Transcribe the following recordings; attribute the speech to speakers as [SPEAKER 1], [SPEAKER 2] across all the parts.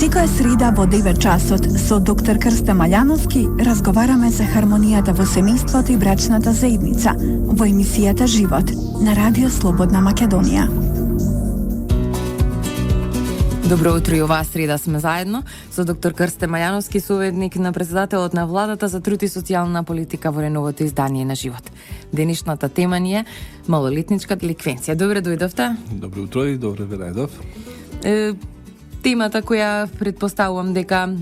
[SPEAKER 1] Секоја среда во 9 часот со доктор Крстен Маљановски разговараме за хармонијата во семејството и брачната заедница во емисијата Живот на Радио Слободна Македонија.
[SPEAKER 2] Добро утро и оваа среда сме заедно со доктор Крстен Маљановски, советник на председателот на владата за труд и социјална политика во реновото издание на Живот. Денешната тема ни е малолетничка деликвенција. Добре дојдовте.
[SPEAKER 3] Добро утро и добре ве најдов.
[SPEAKER 2] Темата која предпоставувам дека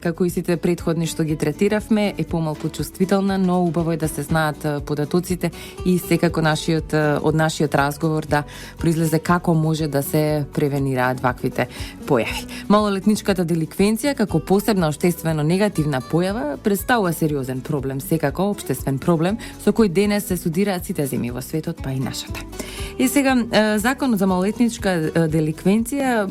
[SPEAKER 2] како и сите претходни што ги третиравме е помалку чувствителна, но убаво е да се знаат податоците и секако од нашиот разговор да произлезе како може да се превенираат ваквите појави. Малолетничката деликвенција како посебна општествено негативна појава представува сериозен проблем, секако општествен проблем со кој денес се судираат сите земји во светот, па и нашата. И сега законот за малолетничка деликвенција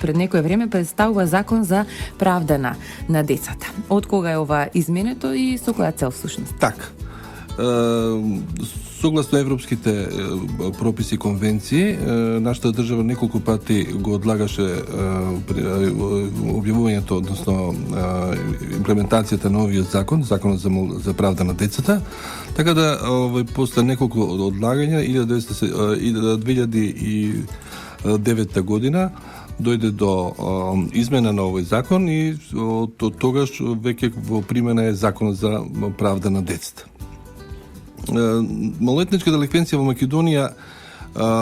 [SPEAKER 2] пред некое време представува закон за правда на децата. Од кога е ова изменето и со која цел всушност?
[SPEAKER 3] Така. Согласно европските прописи и конвенции, нашата држава неколку пати го одлагаше објавувањето, односно имплементацијата на овиот закон, законот за правда на децата, така да после неколку одлагања 2009 година дојде до измена на овој закон и од тогаш веќе во примена е законот за правда на децата. Малолетничка деликвенција во Македонија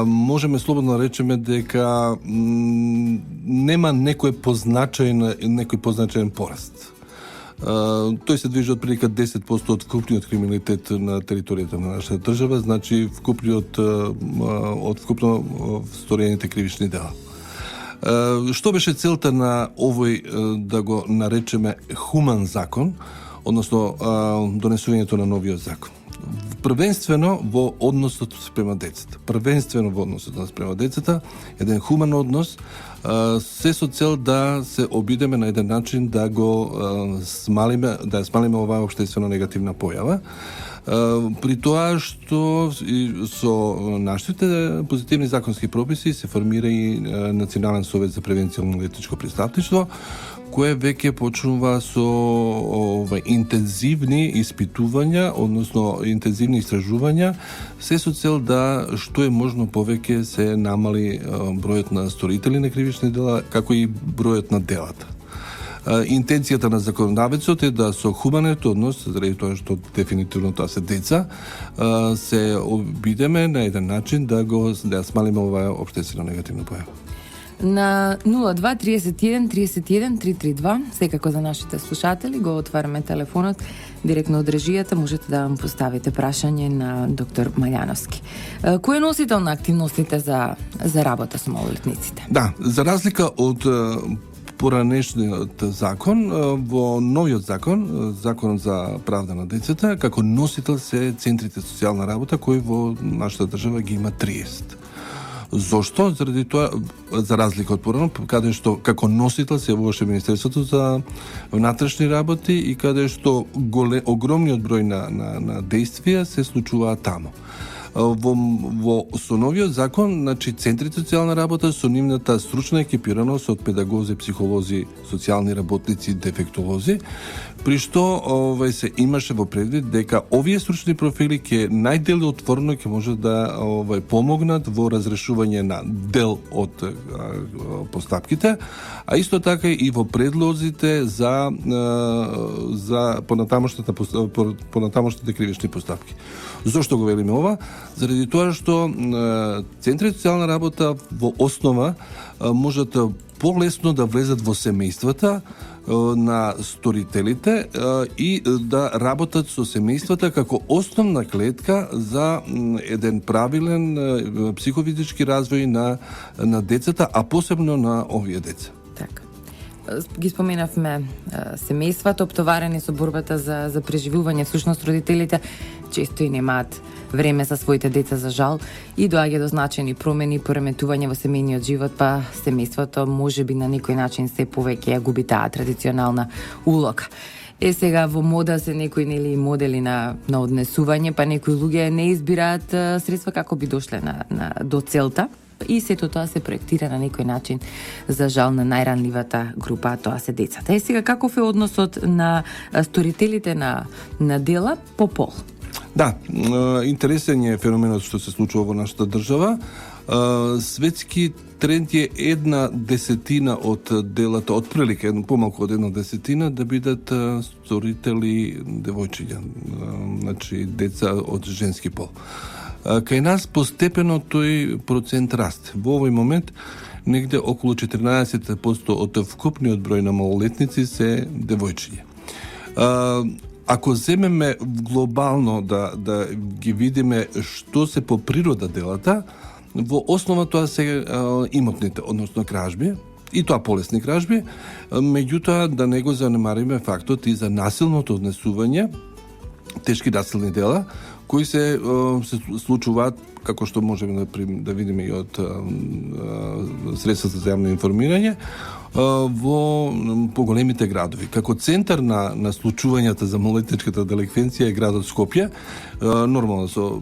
[SPEAKER 3] можеме слободно да речеме дека нема некој позначаен пораст. Тој се движи од прилика 10% од вкупниот криминалитет на територијата на нашата држава, значи од вкупно сторените кривични дела. Што беше целта на овој, да го наречеме, хуман закон, односно донесувањето на новиот закон? Првенствено во односот спрема децата, еден хуман однос, се со цел да се обидеме на еден начин да го смалиме оваа општествено негативна појава. При тоа што со нашите позитивни законски прописи се формира и Национален совет за превенција на малолетничко престапништво, кое веќе почнува со интензивни испитувања, односно интензивни истражувања, се со цел да што е можно повеќе се намали бројот на сторители на кривични дела, како и бројот на делата. Интенцијата на законодавецот е да со хуманет однос, заради тоа што дефинитивно тоа се деца, се обидеме на еден начин да смалиме оваа општествено негативна појава.
[SPEAKER 2] На 02 31 31 332, секако за нашите слушатели, го отвараме телефонот директно од режијата, можете да му поставите прашање на доктор Маљановски. Кој е носител на активностите за работа со малолетниците?
[SPEAKER 3] Да, за разлика од поранешниот закон, во новиот закон, законот за правда на децата, како носител се центрите социјална работа, кои во нашата држава ги има 30. Зошто? Заради тоа, за разлика од порано, каде што како носител се явуваше Министерството за внатрешни работи и каде што огромниот број на действија се случуваа таму. Со новиот закон, значи центрите социјална работа со нивната стручна екипираност од педагози, психолози, социјални работници, дефектолози, при што се имаше во предвид дека овие стручни профили ќе најделотворно ќе може да помогнат во разрешување на дел од постапките, а исто така и во предлозите за понатамошните кривични постапки. Зошто го велиме ова? Заради тоа што центрите социјална работа во основа можат полесно да влезат во семејствата на сторителите и да работат со семејствата како основна клетка за еден правилен психофизички развој на децата, а посебно на овие деца.
[SPEAKER 2] Така. Ги споменавме семејствата, оптоварени со борбата за преживување. Всушност родителите често и немаат време за своите деца, за жал, и доаѓа до значајни промени, пореметување во семејниот живот, па семејството можеби на некој начин се повеќе ја губи таа традиционална улога. Сега во мода се некои модели на однесување, па некои луѓе не избираат средства како би дошле до целта. и сето тоа се проектира на некој начин за жал на најранливата група, тоа се децата. Сега каков е односот на сторителите на дела по пол?
[SPEAKER 3] Да, интересен е феноменот што се случува во нашата држава. Светски тренд е 1/10 од делата, отприлика помалку од 1/10 да бидат сторители девојчиња, значи деца од женски пол. Кај нас постепено тој процент расте. Во овој момент негде околу 14% од вкупниот број на малолетници се девојчиња. Ако земеме глобално да ги видиме што се по природа делата, во основа тоа се имотните, односно кражби, и тоа полесни кражби, меѓутоа да не го занемариме фактот и за насилното однесување, тешки насилни дела, кои се случуваат, како што можеме да видиме и од средствата за јавно информирање, во поголемите градови. Како центар на случувањата за малолетничката деликвенција е градот Скопје, нормално со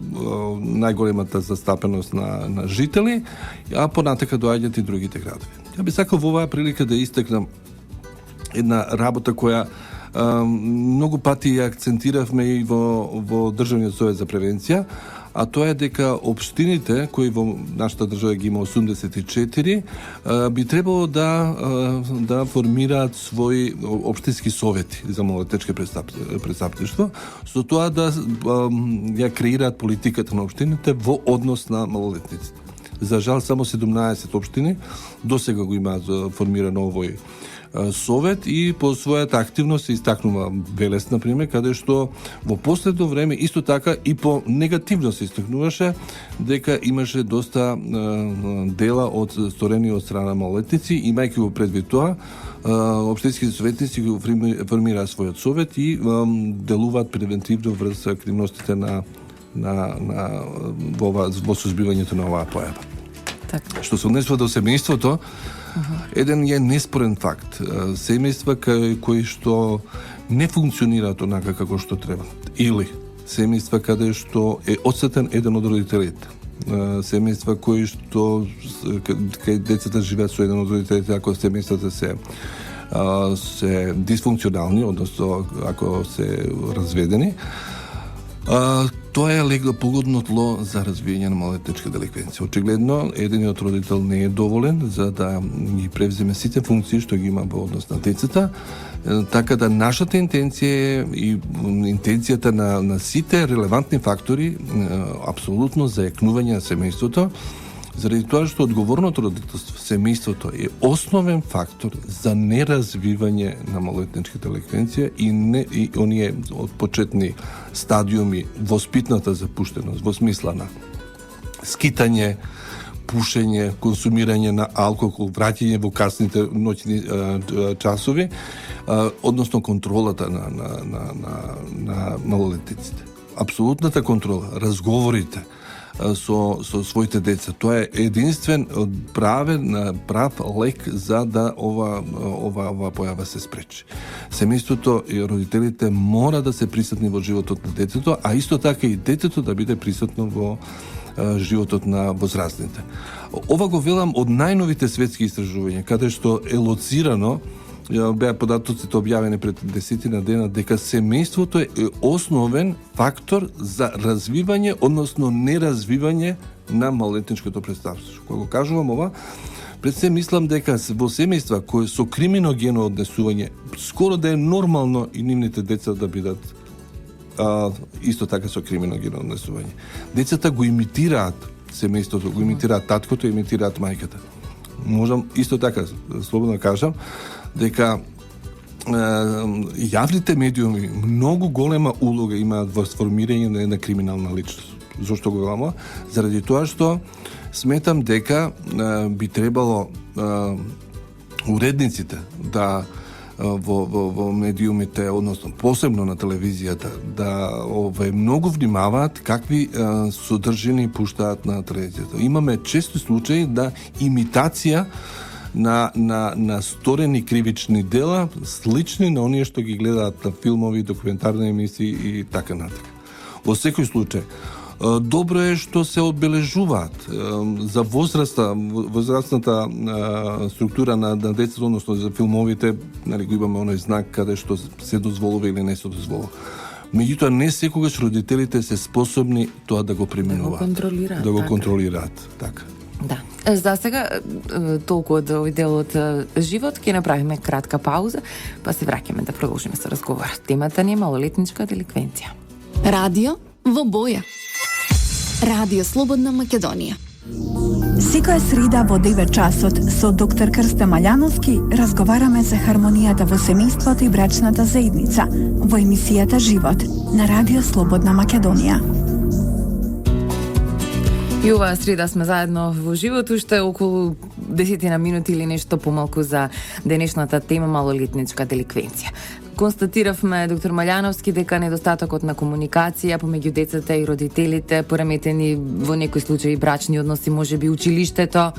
[SPEAKER 3] најголемата застапеност на жители, а понатака доаѓаат и другите градови. Ја би сакал во оваа прилика да истакнам една работа која многу пати ја акцентиравме и во Државниот совет за превенција, а тоа е дека општините, кои во нашата држава ги има 84, би требало да формираат своји општински совети за малолетничко престапништво, со тоа да ја креираат политиката на општините во однос на малолетниците. За жал, само 17 општини досега го имаат формирано овој совет и по својата активност се истакнува Велес, например, каде што во последно време исто така и по негативно се истакнуваше дека имаше доста дела сторени од страна малолетници, имајќи го предвид тоа, општинските советници го формираат својот совет и делуваат превентивно врз активностите во сузбивањето на оваа појава.
[SPEAKER 2] Така.
[SPEAKER 3] Што се однесува до семејството, еден е неспорен факт. Семејства кои што не функционираат онака како што треба. Или семејства каде што е одсетен еден од родителите. Семејства кои што кај децата живеат со еден од родителите, ако семејствата се дисфункционални, односно ако се разведени, тоа е легло погодно тло за развијање на малолетничка деликвенција. Очигледно, едениот родител не е доволен за да ги превземе сите функции што ги има во однос на децата, така да нашата интенција и интенцијата на сите релевантни фактори апсолутно за јакнување на семејството, заради тоа што одговорното родителство, семејството е основен фактор за неразвивање на малолетничка деликвенција и оние од почетни стадиуми воспитната запуштеност во смисла на скитање, пушење, консумирање на алкохол, враќање во касните ноќни часови, односно контролата на малолетниците. Апсолутната контрола, разговорите со своите деца. Тоа е единствен прав лек за да ова појава се спречи. Семејството и родителите мора да се присутни во животот на детето, а исто така и детето да биде присутно во животот на возрастните. Ова го велам од најновите светски истражувања, каде што е лоцирано, беа податоците објавени пред 10 дена, дека семејството е основен фактор за развивање, односно неразвивање на малолетничкото престапство. Кога го кажувам ова, пред се мислам дека во семејства кои со криминогено однесување, скоро да е нормално и нивните деца да бидат исто така со криминогено однесување. Децата го имитираат семејството, го имитираат таткото, имитираат мајката. Можам исто така слободно кажам дека јавните медиуми многу голема улога имаат во сформирање на една криминална личност. Зошто го велам? Заради тоа што сметам дека би требало уредниците да во медиумите, односно посебно на телевизијата, да многу внимаваат какви содржини пуштаат на телевизијата. Имаме често случаи да имитација на сторени кривични дела, слични на оние што ги гледаат на филмови, документарни емисии и така натака. Во секој случај, Добро е што се одбележуваат за возрастната структура на децата, односно за филмовите, нали, го имаме оној знак каде што се дозволува или не се дозволува. Меѓутоа, не секогаш родителите се способни тоа да го преминуваат. Да го контролираат. Така.
[SPEAKER 2] Да. За сега толку од овој дел од живот, ќе направиме кратка пауза, па се враќаме да продолжиме со разговорот. Темата ни е малолетничка деликвенција.
[SPEAKER 4] Радио во боја. Радио Слободна Македонија.
[SPEAKER 1] Секоја среда во 9 часот со доктор Крстен Маљановски разговараме за хармонијата во семејството и брачната заедница во емисијата Живот на Радио Слободна Македонија.
[SPEAKER 2] И оваа среда сме заедно во живот, уште околу 10 минути или нешто помалку за денешната тема малолетничка деликвенција. Констатиравме, доктор Маљановски, дека недостатокот на комуникација помеѓу децата и родителите, пореметени во некои случаи брачни односи, можеби училиштето,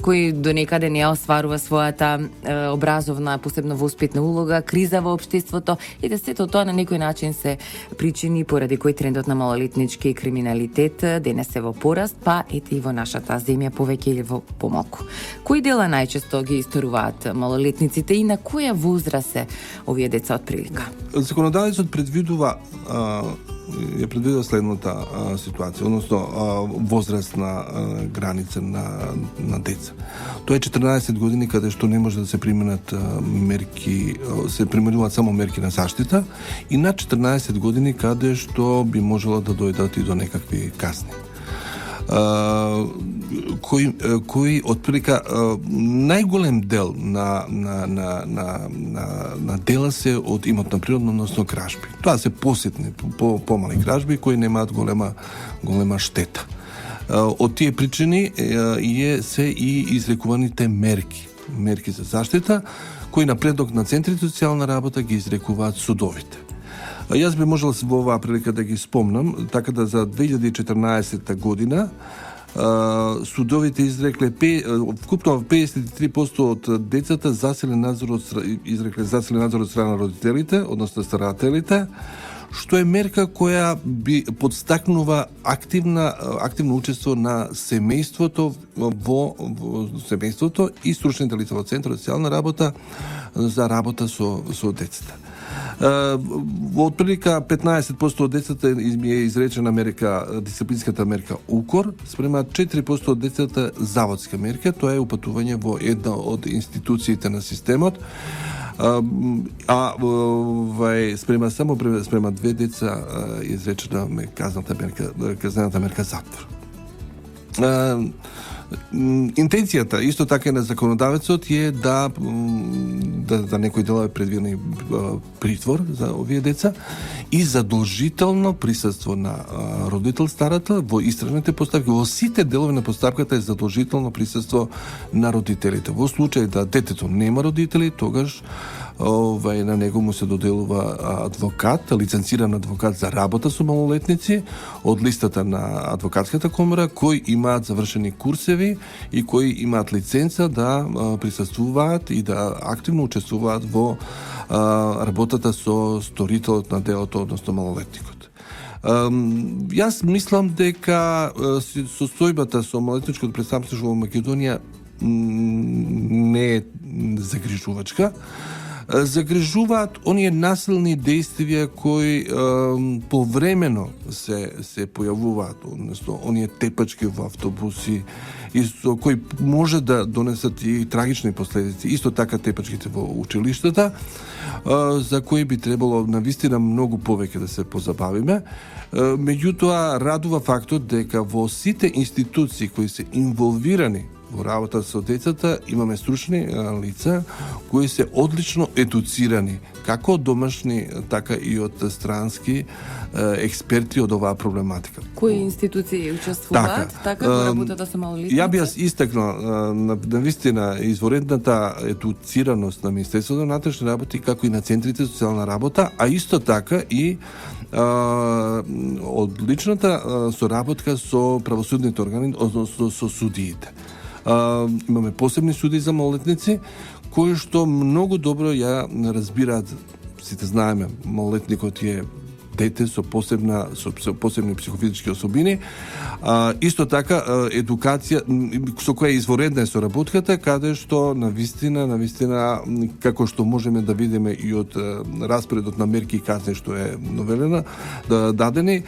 [SPEAKER 2] кој до некаде не остварува својата образовна, посебно воспитна улога, криза во општеството и да сето тоа на некој начин се причини поради кој трендот на малолетнички криминалитет денес е во пораст, па ете и во нашата земја повеќе или во помалку. Кои дела најчесто ги исторуваат малолетниците и на која возраст се овие деца од прилика?
[SPEAKER 3] Законодавецот предвидува следната ситуација, односно возрастна граница на деца. Тоа е 14 години каде што не може да се применат мерки, се применуваат само мерки на заштита, и на 14 години каде што би можело да дојдат и до некакви казни. Кои отприлика најголем дел на дела се од имотна природна, односно кражби. Тоа се посетни, помали кражби кои немаат голема штета. Од тие причини се и изрекуваните мерки за заштита, кои на предлог на центрите за социјална работа ги изрекуваат судовите. Јас би можел во оваа прилика да ги спомнам, така да за 2014 година судовите изрекле вкупно 53% од децата изрекле заселен надзор од страна на родителите, односно старателите, што е мерка која би подстакнува активно учество на семејството во семејството и стручните лица во центарот за социјална работа за работа со децата. Во отприлика 15% од децата е изречена дисциплинската мерка укор, спрема 4% од децата заводска мерка, тоа е упатување во една од институциите на системот, спрема 2 деца изречена казнената мерка затвор. Интенцијата исто така на законодавецот е да некои делови предвидени притвор за овие деца и задолжително присуство на родител старател во истражните постапки. Во сите делови на постапката е задолжително присуство на родителите. Во случај да детето нема родители, тогаш на него му се доделува адвокат, лиценциран адвокат за работа со малолетници од листата на адвокатската комора, кои имаат завршени курсеви и кои имаат лиценца да присуствуваат и да активно учествуваат во работата со сторителот на делото, односно малолетникот. Јас мислам дека состојбата со малолетничкото престапство во Македонија не е загрижувачка. Загрижуваат оние насилни действија кои повремено се појавуваат, односно оние тепачки во автобуси и кои може да донесат и трагични последици. Исто така тепачките во училиштата, за кои би требало навистина многу повеќе да се позабавиме. Меѓутоа радува фактот дека во сите институции кои се инволвирани во работа со децата имаме стручни лица кои се одлично едуцирани, како од домашни, така и од странски експерти од оваа проблематика.
[SPEAKER 2] Кои институции учествуваат така во работата со малолетници?
[SPEAKER 3] Ја би истакнал навистина изворедната едуцираност на Министерството на внатрешни работи, како и на центрите за социјална работа, а исто така и одличната соработка со правосудните органи, односно со судиите. Имаме посебни суди за малолетници, кои што многу добро ја разбираат, сите знаеме, малолетникот е дете со посебни психофизички особини. Исто така едукација со која изворедна е соработката, каде што навистина како што можеме да видиме и од распоредот на мерки и казни што е новелена дадени,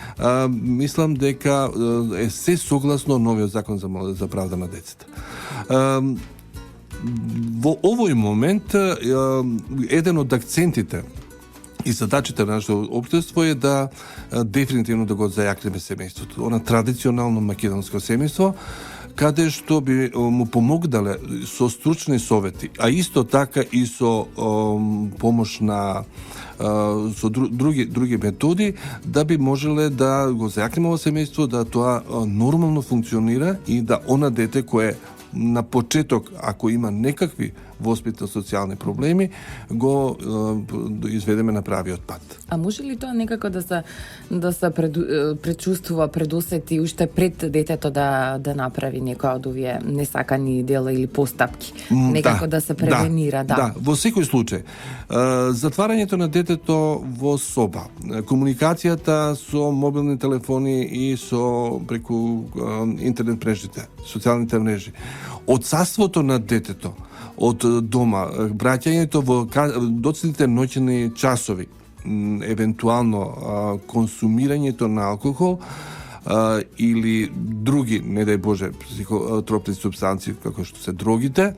[SPEAKER 3] мислам дека е се согласно новиот закон за правда на децата. Во овој момент еден од акцентите и задачите на нашето општество е да дефинитивно да го зајакнеме семејството. Она традиционално македонско семејство, каде што би му помогнале со стручни совети, а исто така и со помош на со други методи, да би можеле да го зајакнеме во семејство, да тоа нормално функционира и да она дете кое на почеток, ако има некакви воспитно-социјални проблеми, го изведеме на правиот пат.
[SPEAKER 2] А може ли тоа некако да се предчувствува, предусети уште пред детето да направи некоја од овие несакани дела или постапки? Некако да се превенира,
[SPEAKER 3] Да, во секој случај. Затварањето на детето во соба, комуникацијата со мобилни телефони и со преку интернет мрежите, социјалните мрежи, отсаството на детето од дома, враќањето во доцните ноќни часови, евентуално консумирањето на алкохол или други, не дај Боже, психотропни супстанции, како што се дрогите,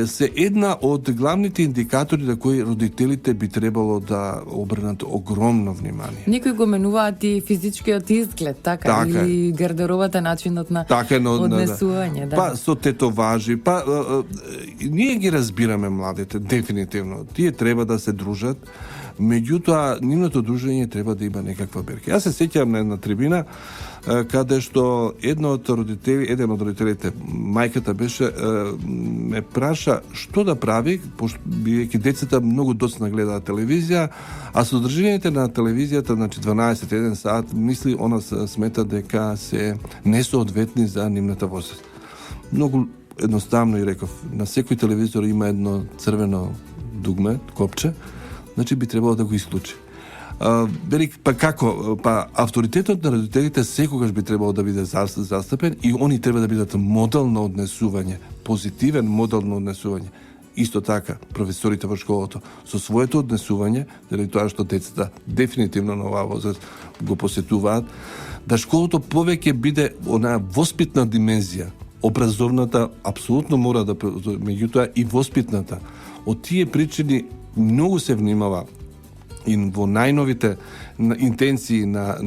[SPEAKER 3] се една од главните индикатори на кои родителите би требало да обрнат огромно внимание.
[SPEAKER 2] Некои го менуваат и физичкиот изглед, така или гардеробата, начинот на однесување.
[SPEAKER 3] Па со тетоважи, ние ги разбираме младите, дефинитивно. Тие треба да се дружат, меѓутоа нивното дружење треба да има некаква берка. Јас се сеќавам на една трибина каде што еден од родителите, мајката беше, ме праша што да прави, бидејќи децата многу доцна гледаат телевизија, а содржините на телевизијата, значи 12-1 сат, мисли, она смета дека се несоодветни за нивната возраст. Многу едноставно и реков, на секој телевизор има едно црвено дугме, копче, значи би требало да го исклучи. Како? Авторитетот на родителите секогаш би требало да биде застапен и они треба да бидат модел на однесување, позитивен модел на однесување. Исто така, професорите во школото со своето однесување, заради тоа што децата дефинитивно на оваа возраст го посетуваат, да школото повеќе биде онаа воспитна димензија. Образовната апсолутно мора да, меѓутоа и воспитната. Од тие причини многу се внимава и во најновите интенции на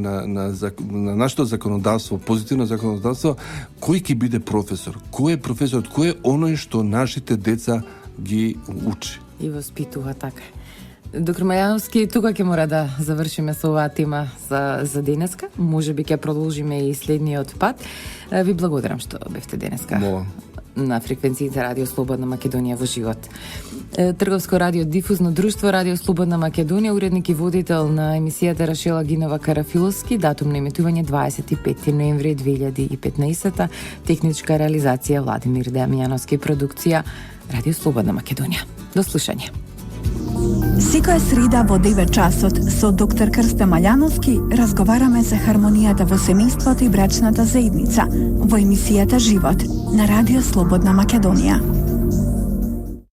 [SPEAKER 3] нашето законодавство, позитивно законодавство, кој ќе биде професор? Кој е професорот? Кој е оној што нашите деца ги учи?
[SPEAKER 2] И воспитува, така. Доктор Мајановски, тука ќе мора да завршиме со оваа тема за денеска. Може би ќе продолжиме и следниот пат. Ви благодарам што бевте денеска.
[SPEAKER 3] Молам.
[SPEAKER 2] На фреквенциите Радио Слободна Македонија во живот. Трговско радио Дифузно друштво Радио Слободна Македонија, уредник и водител на емисијата Рашела Гинова Карафиловски, датум на емитување 25 ноември 2015, техничка реализација Владимир Дамјановски, продукција Радио Слободна Македонија. До слушање.
[SPEAKER 1] Секоја среда во 9 часот со доктор Крсте Маљановски разговараме за хармонијата во семејството и брачната заедница во емисијата Живот на Радио Слободна Македонија.